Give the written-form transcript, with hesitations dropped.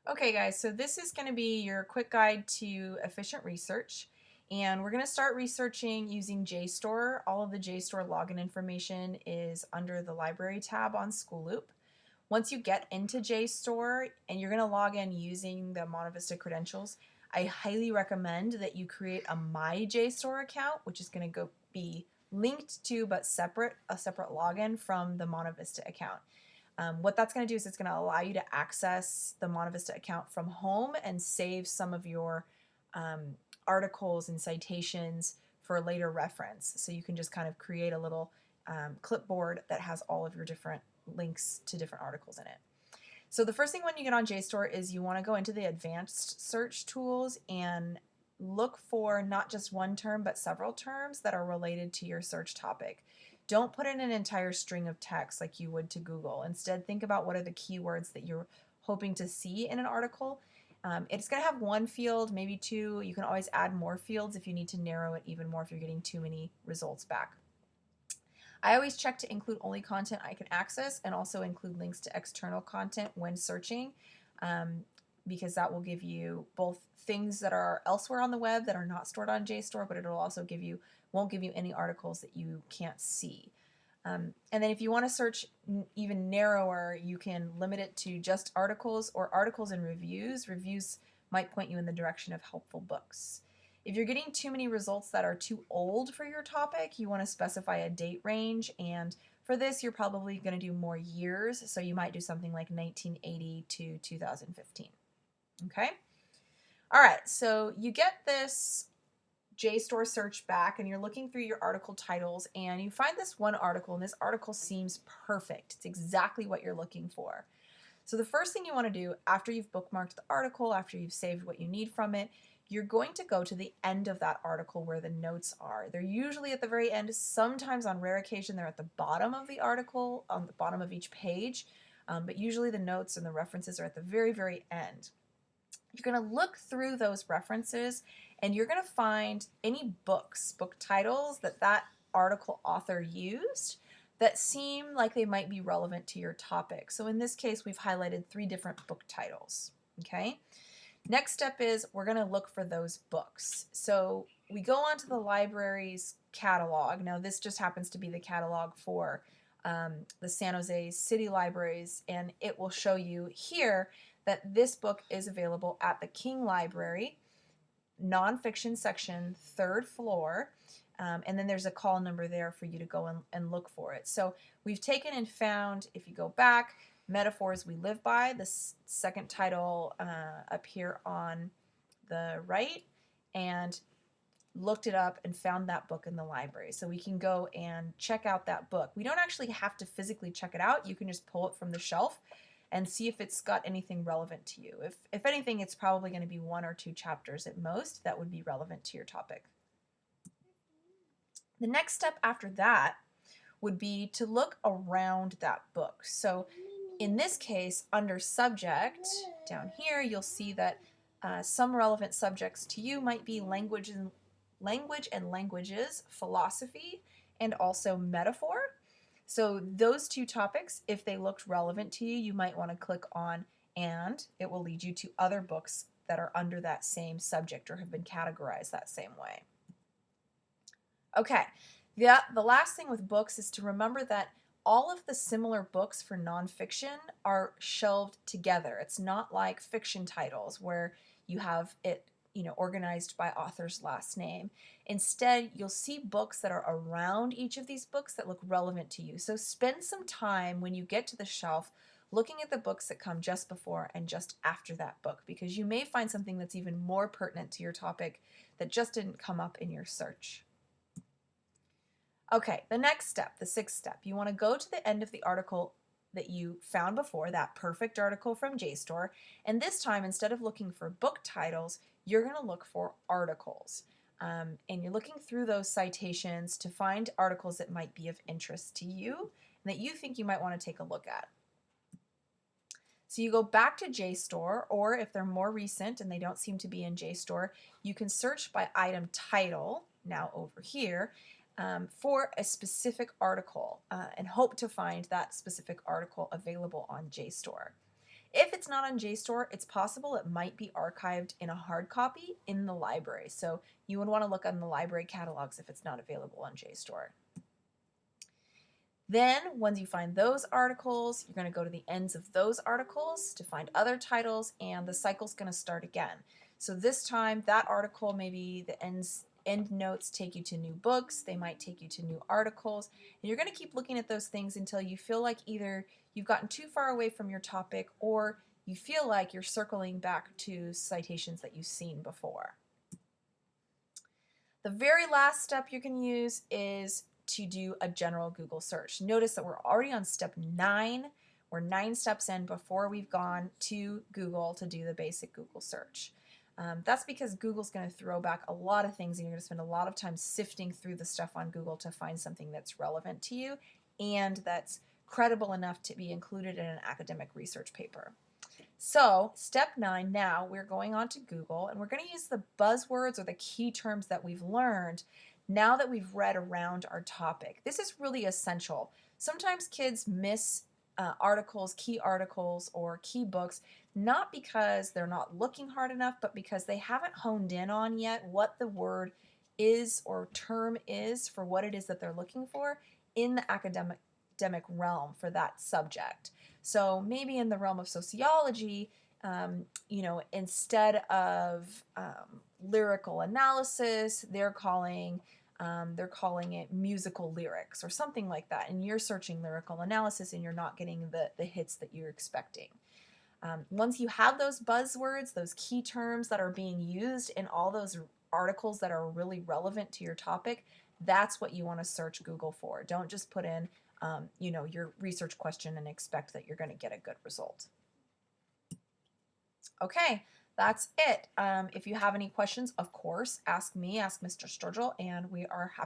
Okay guys, so this is going to be your quick guide to efficient research, and we're going to start researching using JSTOR. All of the JSTOR login information is under the library tab on School Loop. Once you get into JSTOR and you're going to log in using the Monta Vista credentials, I highly recommend that you create a My JSTOR account, which is going to be linked to but a separate login from the Monta Vista account. What that's going to do is it's going to allow you to access the Monta Vista account from home and save some of your articles and citations for later reference. So you can just kind of create a little clipboard that has all of your different links to different articles in it. So the first thing when you get on JSTOR is you want to go into the advanced search tools and look for not just one term but several terms that are related to your search topic. Don't put in an entire string of text like you would to Google. Instead, think about what are the keywords that you're hoping to see in an article. It's going to have one field, maybe two. You can always add more fields if you need to narrow it even more if you're getting too many results back. I always check to include only content I can access and also include links to external content when searching, because that will give you both things that are elsewhere on the web that are not stored on JSTOR, but it'll also won't give you any articles that you can't see. And then if you want to search even narrower, you can limit it to just articles or articles and reviews. Reviews might point you in the direction of helpful books. If you're getting too many results that are too old for your topic, you want to specify a date range, and for this you're probably going to do more years, so you might do something like 1980 to 2015. Okay? All right, so you get this JSTOR search back and you're looking through your article titles and you find this one article, and this article seems perfect. It's exactly what you're looking for. So the first thing you want to do after you've bookmarked the article, after you've saved what you need from it, you're going to go to the end of that article where the notes are. They're usually at the very end. Sometimes on rare occasion they're at the bottom of the article, on the bottom of each page, but usually the notes and the references are at the very, very end. You're going to look through those references and you're going to find any book titles that article author used that seem like they might be relevant to your topic. So in this case, we've highlighted 3 different book titles. Okay. Next step is we're going to look for those books. So we go onto the library's catalog. Now this just happens to be the catalog for the San Jose City Libraries, and it will show you here that this book is available at the King Library, nonfiction section, 3rd floor, and then there's a call number there for you to go and look for it. So we've taken and found, if you go back, Metaphors We Live By, the second title up here on the right, and looked it up and found that book in the library. So we can go and check out that book. We don't actually have to physically check it out. You can just pull it from the shelf and see if it's got anything relevant to you. If anything, it's probably going to be 1 or 2 chapters at most that would be relevant to your topic. The next step after that would be to look around that book. So in this case, under subject, down here, you'll see that some relevant subjects to you might be language and languages, philosophy, and also metaphor. So those 2 topics, if they looked relevant to you, you might want to click on, and it will lead you to other books that are under that same subject or have been categorized that same way. Okay, the last thing with books is to remember that all of the similar books for nonfiction are shelved together. It's not like fiction titles where you have it organized by author's last name. Instead, you'll see books that are around each of these books that look relevant to you. So spend some time when you get to the shelf looking at the books that come just before and just after that book, because you may find something that's even more pertinent to your topic that just didn't come up in your search. Okay, the next step, the 6th step, you want to go to the end of the article that you found before, that perfect article from JSTOR, and this time, instead of looking for book titles, you're going to look for articles. And you're looking through those citations to find articles that might be of interest to you and that you think you might want to take a look at. So you go back to JSTOR, or if they're more recent and they don't seem to be in JSTOR, you can search by item title, now over here, for a specific article and hope to find that specific article available on JSTOR. If it's not on JSTOR, it's possible it might be archived in a hard copy in the library. So you would want to look on the library catalogs if it's not available on JSTOR. Then, once you find those articles, you're going to go to the ends of those articles to find other titles, and the cycle's going to start again. So this time, that article, maybe the end notes take you to new books, they might take you to new articles, and you're going to keep looking at those things until you feel like either you've gotten too far away from your topic or you feel like you're circling back to citations that you've seen before. The very last step you can use is to do a general Google search. Notice that we're already on step 9. We're 9 steps in before we've gone to Google to do the basic Google search. That's because Google's going to throw back a lot of things, and you're going to spend a lot of time sifting through the stuff on Google to find something that's relevant to you and that's credible enough to be included in an academic research paper. So step 9, now we're going on to Google, and we're going to use the buzzwords or the key terms that we've learned now that we've read around our topic. This is really essential. Sometimes kids miss articles, key articles, or key books, not because they're not looking hard enough, but because they haven't honed in on yet what the word is or term is for what it is that they're looking for in the academic realm for that subject. So maybe in the realm of sociology, instead of lyrical analysis, they're calling it musical lyrics or something like that. And you're searching lyrical analysis and you're not getting the hits that you're expecting. Once you have those buzzwords, those key terms that are being used in all those articles that are really relevant to your topic, that's what you want to search Google for. Don't just put in your research question and expect that you're going to get a good result. Okay, that's it. If you have any questions, of course, ask me, ask Mr. Sturgill, and we are happy